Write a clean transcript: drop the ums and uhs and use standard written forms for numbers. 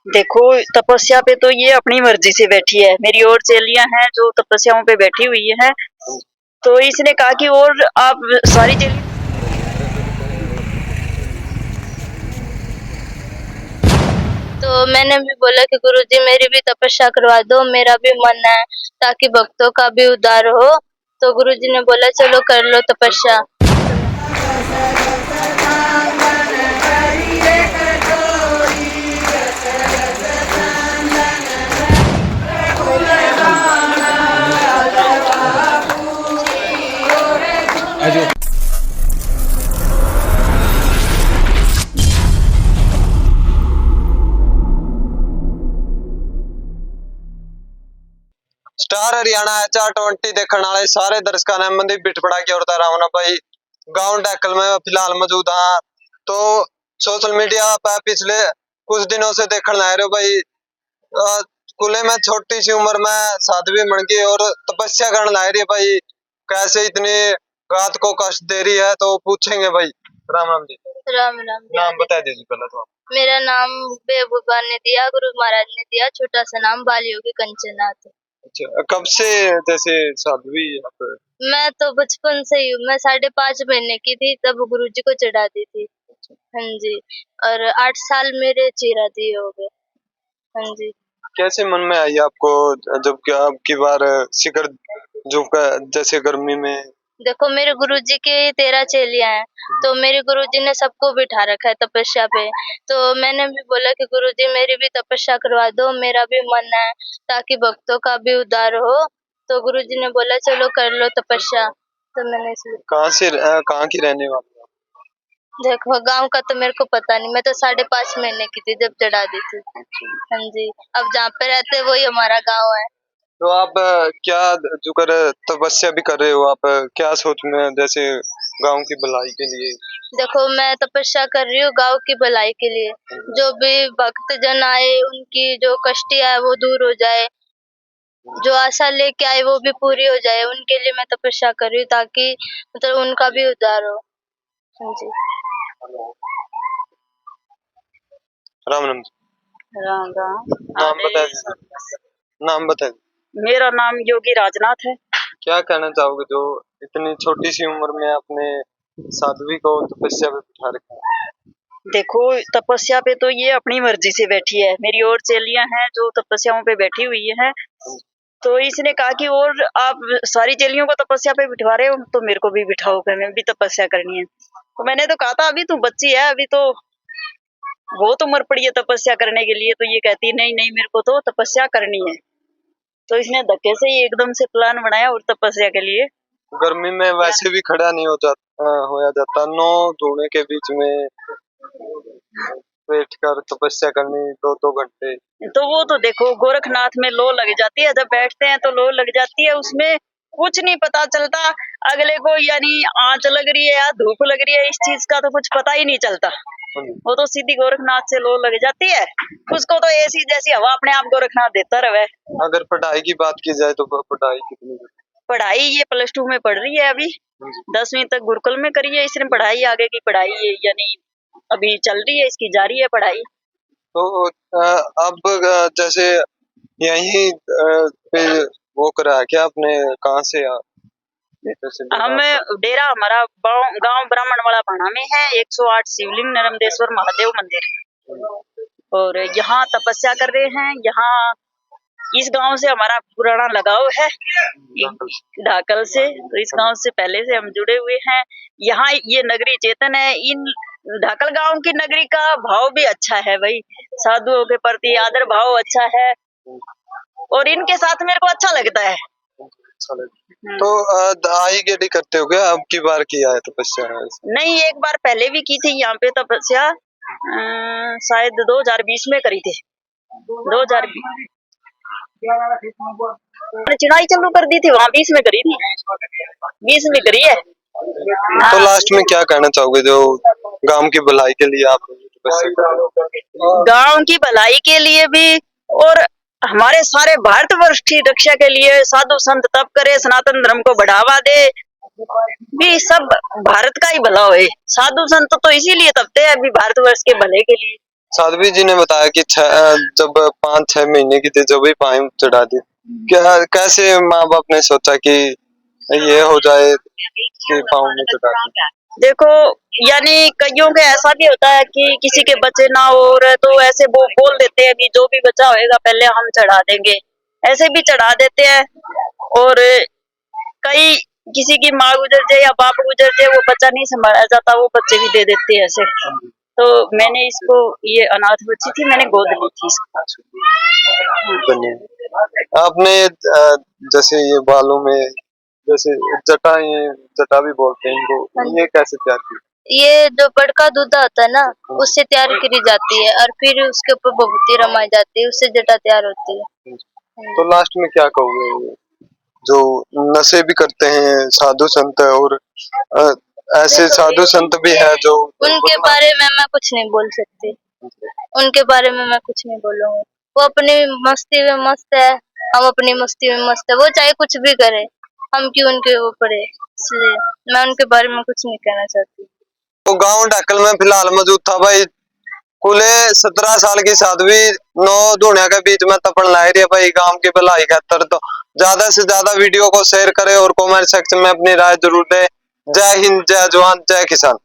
देखो, तपस्या पे तो ये अपनी मर्जी से बैठी है। मेरी और चेलियां हैं जो तपस्याओं पे बैठी हुई हैं। तो इसने कहा कि और आप सारी चेली। तो मैंने भी बोला कि गुरुजी मेरी भी तपस्या करवा दो, मेरा भी मन है ताकि भक्तों का भी उद्धार हो। तो गुरुजी ने बोला चलो कर लो तपस्या। स्टार हरियाणा HR20 देखने वाले सारे दर्शकों ने मंदिर बिटपड़ा की ओर रावना भाई गांव डैकल में फिलहाल मौजूद हाँ। तो सोशल मीडिया पर पिछले कुछ दिनों से देखने आ रहे हो भाई, स्कूले में छोटी सी उम्र में साध्वी बन गई और तपस्या करने ला रही है भाई। कैसे इतनी रात को कष्ट दे रही है, तो पूछेंगे भाई। राम राम जी। राम राम। नाम बता दीजिए पहले तो। मेरा नाम बेबूबा ने दिया, गुरु महाराज ने दिया, छोटा सा नाम बालयोगी कंचनाथ। अच्छा, कब से जैसे साध्वी आप? मैं तो बचपन से ही हूँ। मैं 5.5 महीने की थी तब गुरुजी को चढ़ाती थी। हाँ जी। और 8 साल मेरे चिराती हो गए। हाँ जी। कैसे मन में आई आपको जब कि अब की बार शिखर जो जैसे गर्मी में? देखो मेरे गुरुजी के 13 चेलियां हैं, तो मेरे गुरुजी ने सबको बिठा रखा है तपस्या पे। तो मैंने भी बोला कि गुरुजी मेरी भी तपस्या करवा दो, मेरा भी मन है ताकि भक्तों का भी उद्धार हो। तो गुरुजी ने बोला चलो कर लो तपस्या। तो मैंने इसलिए। कहाँ की रहने वाली? देखो गांव का तो मेरे को पता नहीं, मैं तो 5.5 महीने की थी जब चढ़ा दी थी। हाँ जी। अब जहाँ पे रहते हैं वही हमारा गांव है। तो आप क्या जो कर तपस्या भी कर रहे हो, आप क्या सोच में जैसे गांव की भलाई के लिए? देखो मैं तपस्या कर रही हूँ गांव की भलाई के लिए। जो भी भक्त जन आए उनकी जो कष्टियां है वो दूर हो जाए, जो आशा लेके आए वो भी पूरी हो जाए, उनके लिए मैं तपस्या कर रही हूँ ताकि मतलब उनका भी उद्धार हो। हाँ जी। राम राम। राम राम। नाम बता दीजिए। नाम बता दीजिए। मेरा नाम योगी राजनाथ है। क्या कहना चाहोगे जो इतनी छोटी सी उम्र में आपने साध्वी को तपस्या पे बिठा रखा है? देखो, तपस्या पे तो ये अपनी मर्जी से बैठी है। मेरी और चेलियां हैं जो तपस्याओं पे बैठी हुई हैं। तो इसने कहा कि और आप सारी चेलियों को तपस्या पे बिठवा रहे हो तो मेरे को भी बिठाओ, मैं भी तपस्या करनी है। तो मैंने तो कहा था अभी तू बच्ची है, अभी तो बहुत उम्र पड़ी है तपस्या करने के लिए। तो ये कहती नहीं नहीं मेरे को तो तपस्या करनी है। तो इसने धक्के से ही एकदम से प्लान बनाया और तपस्या के लिए। गर्मी में वैसे भी खड़ा नहीं होया जाता, नौ धुएं के बीच में बैठ कर तपस्या करनी 2-2 घंटे। तो वो तो देखो गोरखनाथ में लो लग जाती है, जब बैठते हैं तो लो लग जाती है, उसमें कुछ नहीं पता चलता अगले को, यानी आंच लग रही है या धूप लग रही है, इस चीज का तो कुछ पता ही नहीं चलता। वो तो सीधी गोरखनाथ से लो लग जाती है, उसको तो ऐसी जैसी हवा अपने आप गोरखनाथ देता रहे। अगर पढ़ाई की बात की जाए तो पढ़ाई कितनी? पढ़ाई ये +2 में पढ़ रही है अभी। 10वीं तक गुरुकुल में करी है इसने पढ़ाई, आगे की पढ़ाई है यानी अभी चल रही है, इसकी जारी है पढ़ाई। तो अब जैसे यही पे वो करा है क्या आपने? कहाँ से हम डेरा हमारा गांव ब्राह्मण वाला भाणा में है। 108 शिवलिंग नर्मदेश्वर महादेव मंदिर, और यहाँ तपस्या कर रहे हैं। यहाँ इस गांव से हमारा पुराना लगाव है, ढाकल से। तो इस गांव से पहले से हम जुड़े हुए हैं। यहाँ ये नगरी चेतन है। इन ढाकल गांव की नगरी का भाव भी अच्छा है भाई, साधुओं के प्रति आदर भाव अच्छा है, और इनके साथ मेरे को अच्छा लगता है। तो आई गेडी करते हो क्या? अब की बार किया है तपस्या? नहीं, एक बार पहले भी की थी यहाँ पे तपस्या, शायद 2020 में करी थी। 2020 चढ़ाई चालू कर दी थी वहाँ, 20 में करी थी, 20 में करी है। तो लास्ट में क्या कहना चाहोगे जो गांव की भलाई के लिए आप तपस्या कर रहे हो? गांव की भलाई के लिए भी, और हमारे सारे भारतवर्ष की रक्षा के लिए साधु संत तप करे, सनातन धर्म को बढ़ावा दे, भी सब भारत का ही भला होए। साधु संत तो इसीलिए तपते हैं अभी भारतवर्ष के भले के लिए। साध्वी जी ने बताया कि जब 5-6 महीने की थी जब ही पाँव चढ़ा दी। क्या कैसे माँ बाप ने सोचा कि ये हो जाए कि पाँव में चढ़ा दी? देखो, यानी कईयों के ऐसा भी होता है कि किसी के बच्चे ना हो रहे तो ऐसे वो बोल देते हैं कि जो भी बच्चा होएगा पहले हम चढ़ा देंगे, ऐसे भी चढ़ा देते हैं। और कई किसी की माँ गुजर जाए या बाप गुजर जाए, वो बच्चा नहीं संभाला जाता, वो बच्चे भी दे देते हैं ऐसे। तो मैंने इसको, ये अनाथ बच्ची थी, मैंने गोद ली थी इसको। धन्यवाद। आपने जैसे ये बालों में जैसे जटा भी बोलते हैं इनको, ये कैसे तैयार की? ये जो बड़का दूधा होता है ना, उससे तैयार करी जाती है और फिर उसके ऊपर भभूति रमाई जाती है, उससे जटा तैयार होती है। तो लास्ट में क्या कहोगे, जो नशे भी करते हैं साधु संत और अ, ऐसे साधु संत भी है जो उनके बारे में मैं कुछ नहीं बोल सकती, उनके बारे में मैं कुछ नहीं बोलूंगी। वो अपनी मस्ती में मस्त है, हम अपनी मस्ती में मस्त है, वो चाहे कुछ भी करे, हम क्यों उनके ऊपर है, इसलिए मैं उनके बारे में कुछ नहीं कहना चाहती। तो गांव ढाकल में फिलहाल मौजूद था भाई कुले 17 साल की साध्वी 9 दूनिया के बीच में तपन ला रही है भाई गांव की भलाई खातर। तो ज्यादा से ज्यादा वीडियो को शेयर करें और कमेंट सेक्शन में अपनी राय जरूर दें। जय हिंद, जय जवान, जय किसान।